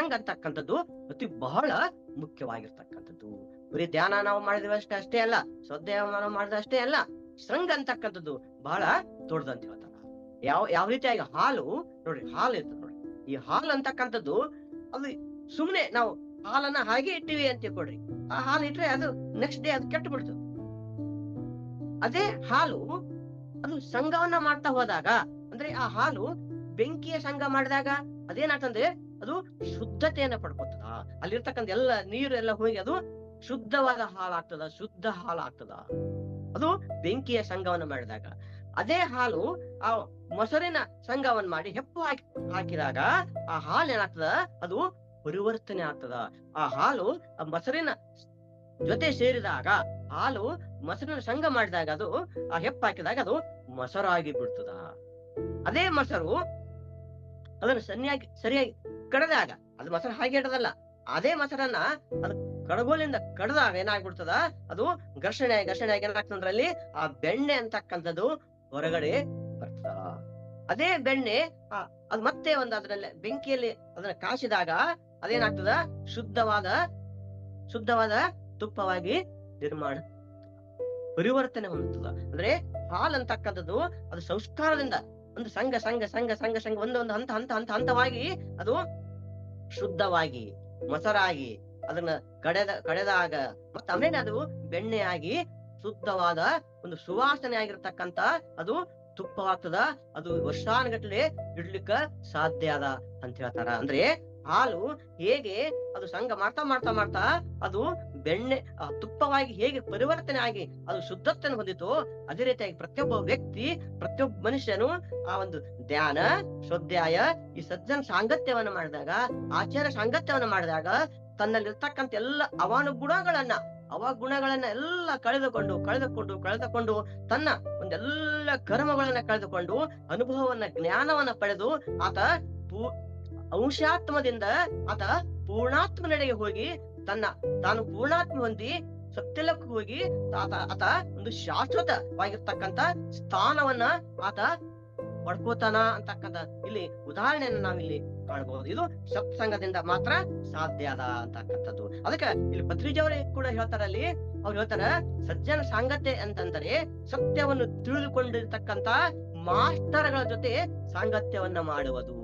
ಸತ್ಸಂಗ ಅಂತಕ್ಕಂಥದ್ದು ಅತಿ ಬಹಳ ಮುಖ್ಯವಾಗಿರ್ತಕ್ಕಂಥದ್ದು. ಬರೀ ಧ್ಯಾನ ನಾವು ಮಾಡಿದ್ವಿ ಅಷ್ಟೇ ಅಲ್ಲ, ಶ್ರದ್ಧೆ ನಾವು ಮಾಡಿದ ಅಷ್ಟೇ ಅಲ್ಲ, ಸಂಘ ಅಂತಕ್ಕಂಥದ್ದು ಬಹಳ ದೊಡ್ಡದಂತ ಹೇಳ್ತಾರ. ಯಾವ ರೀತಿಯಾಗಿ ಹಾಲು ನೋಡ್ರಿ, ಹಾಲು ಇರ್ತದೆ ನೋಡ್ರಿ. ಈ ಹಾಲು ಅಂತಕ್ಕಂಥದ್ದು ಅದು ಸುಮ್ನೆ ನಾವು ಹಾಲನ್ನ ಹಾಗೆ ಇಟ್ಟಿವಿ ಅಂತ ತಿಳ್ಕೊಡ್ರಿ, ಆ ಹಾಲು ಇಟ್ರೆ ಅದು ನೆಕ್ಸ್ಟ್ ಡೇ ಅದು ಕೆಟ್ಟು ಬಿಡ್ತದೆ. ಅದೇ ಹಾಲು ಅದು ಸಂಘವನ್ನ ಮಾಡ್ತಾ ಹೋದಾಗ, ಅಂದ್ರೆ ಆ ಹಾಲು ಬೆಂಕಿಯ ಸಂಘ ಮಾಡಿದಾಗ ಅದೇನಾಗ್ತಂದ್ರೆ ಅದು ಶುದ್ಧತೆಯನ್ನ ಪಡ್ಕೊತದ. ಅಲ್ಲಿರ್ತಕ್ಕಂಥ ಎಲ್ಲ ನೀರು ಎಲ್ಲ ಹೋಗಿ ಅದು ಶುದ್ಧವಾದ ಹಾಲಾಗ್ತದ, ಶುದ್ಧ ಹಾಲಾಗ್ತದ. ಅದು ಬೆಂಕಿಯ ಸಂಘವನ್ನ ಮಾಡಿದಾಗ. ಅದೇ ಹಾಲು ಆ ಮೊಸರಿನ ಸಂಘವನ್ನ ಮಾಡಿ ಹೆಪ್ಪು ಹಾಕಿದಾಗ ಆ ಹಾಲು ಏನಾಗ್ತದ, ಅದು ಪರಿವರ್ತನೆ ಆಗ್ತದ. ಆ ಹಾಲು ಆ ಮೊಸರಿನ ಜೊತೆ ಸೇರಿದಾಗ, ಹಾಲು ಮೊಸರಿನ ಸಂಘ ಮಾಡಿದಾಗ, ಅದು ಆ ಹೆಪ್ಪು ಹಾಕಿದಾಗ ಅದು ಮೊಸರಾಗಿ ಬಿಡ್ತದ. ಅದೇ ಮೊಸರು ಅದನ್ನು ಸರಿಯಾಗಿ ಕಡದಾಗ, ಅದು ಮೊಸರು ಹಾಗೆ ಇಡದಲ್ಲ, ಅದೇ ಮೊಸರನ್ನ ಅದು ಕಡಗೋಲಿಂದ ಕಡ್ದಾಗ ಏನಾಗ್ಬಿಡ್ತದ, ಅದು ಘರ್ಷಣೆ ಆಗಿ ಏನಾಗ್ತಂದ್ರ ಅಲ್ಲಿ ಆ ಬೆಣ್ಣೆ ಅಂತಕ್ಕಂಥದ್ದು ಹೊರಗಡೆ ಬರ್ತದ. ಅದೇ ಬೆಣ್ಣೆ ಅದು ಮತ್ತೆ ಒಂದು ಅದರಲ್ಲಿ ಬೆಂಕಿಯಲ್ಲಿ ಅದನ್ನ ಕಾಸಿದಾಗ ಅದೇನಾಗ್ತದ, ಶುದ್ಧವಾದ ತುಪ್ಪವಾಗಿ ನಿರ್ಮಾಣ ಪರಿವರ್ತನೆ ಹೊಂದುತ್ತದ. ಅಂದ್ರೆ ಹಾಲು ಅಂತಕ್ಕಂಥದ್ದು ಅದು ಸಂಸ್ಕಾರದಿಂದ ಒಂದು ಸಂಘ ಒಂದೊಂದು ಹಂತವಾಗಿ ಅದು ಶುದ್ಧವಾಗಿ ಮೊಸರಾಗಿ ಅದನ್ನ ಕಡೆದಾಗ ಮತ್ತೆ ಆಮೇಲೆ ಅದು ಬೆಣ್ಣೆಯಾಗಿ ಶುದ್ಧವಾದ ಒಂದು ಸುವಾಸನೆ ಆಗಿರ್ತಕ್ಕಂತ ಅದು ತುಪ್ಪವಾಗ್ತದ. ಅದು ವರ್ಷಾನುಗಟ್ಟಲೆ ಇಡ್ಲಿಕ್ಕ ಸಾಧ್ಯ ಅದ ಅಂತ ಹೇಳ್ತಾರ. ಅಂದ್ರೆ ಹಾಲು ಹೇಗೆ ಅದು ಸಂಘ ಮಾಡ್ತಾ ಅದು ಬೆಣ್ಣೆ ತುಪ್ಪವಾಗಿ ಹೇಗೆ ಪರಿವರ್ತನೆ ಆಗಿ ಅದು ಶುದ್ಧತೆಯನ್ನು ಹೊಂದಿತು, ಅದೇ ರೀತಿಯಾಗಿ ಪ್ರತಿಯೊಬ್ಬ ವ್ಯಕ್ತಿ, ಪ್ರತಿಯೊಬ್ಬ ಮನುಷ್ಯನು ಆ ಒಂದು ಧ್ಯಾನ, ಶ್ರದ್ಧಾಯ, ಈ ಸಜ್ಜನ ಸಾಂಗತ್ಯವನ್ನ ಮಾಡಿದಾಗ, ಆಚಾರ ಸಾಂಗತ್ಯವನ್ನ ಮಾಡಿದಾಗ ತನ್ನಲ್ಲಿರ್ತಕ್ಕಂಥ ಎಲ್ಲ ಅವಗುಣಗಳನ್ನ ಎಲ್ಲ ಕಳೆದುಕೊಂಡು ತನ್ನ ಒಂದೆಲ್ಲ ಕರ್ಮಗಳನ್ನ ಕಳೆದುಕೊಂಡು ಅನುಭವವನ್ನ, ಜ್ಞಾನವನ್ನ ಪಡೆದು ಆತ ಅಂಶಾತ್ಮದಿಂದ ಆತ ಪೂರ್ಣಾತ್ಮ ನಡೆಗೆ ಹೋಗಿ ತಾನು ಪೂರ್ಣಾತ್ಮ ಹೊಂದಿ ಸತ್ಯಲಕ್ಕೆ ಹೋಗಿ ಆತ ಒಂದು ಶಾಶ್ವತವಾಗಿರ್ತಕ್ಕಂಥ ಸ್ಥಾನವನ್ನ ಆತ ಪಡ್ಕೋತಾನ ಅಂತಕ್ಕಂಥ ಇಲ್ಲಿ ಉದಾಹರಣೆಯನ್ನ ನಾವಿಲ್ಲಿ ಕಾಣಬಹುದು. ಇದು ಸತ್ಸಂಗದಿಂದ ಮಾತ್ರ ಸಾಧ್ಯ ಅದ ಅಂತಕ್ಕಂಥದ್ದು. ಅದಕ್ಕೆ ಇಲ್ಲಿ ಪತ್ರಿಜವರೇ ಕೂಡ ಹೇಳ್ತಾರಲ್ಲಿ, ಅವ್ರು ಹೇಳ್ತಾರ, ಸಜ್ಜನ ಸಾಂಗತ್ಯ ಅಂತಂದರೆ ಸತ್ಯವನ್ನು ತಿಳಿದುಕೊಂಡಿರ್ತಕ್ಕಂಥ ಮಾಸ್ಟರ್ಗಳ ಜೊತೆ ಸಾಂಗತ್ಯವನ್ನ ಮಾಡುವುದು.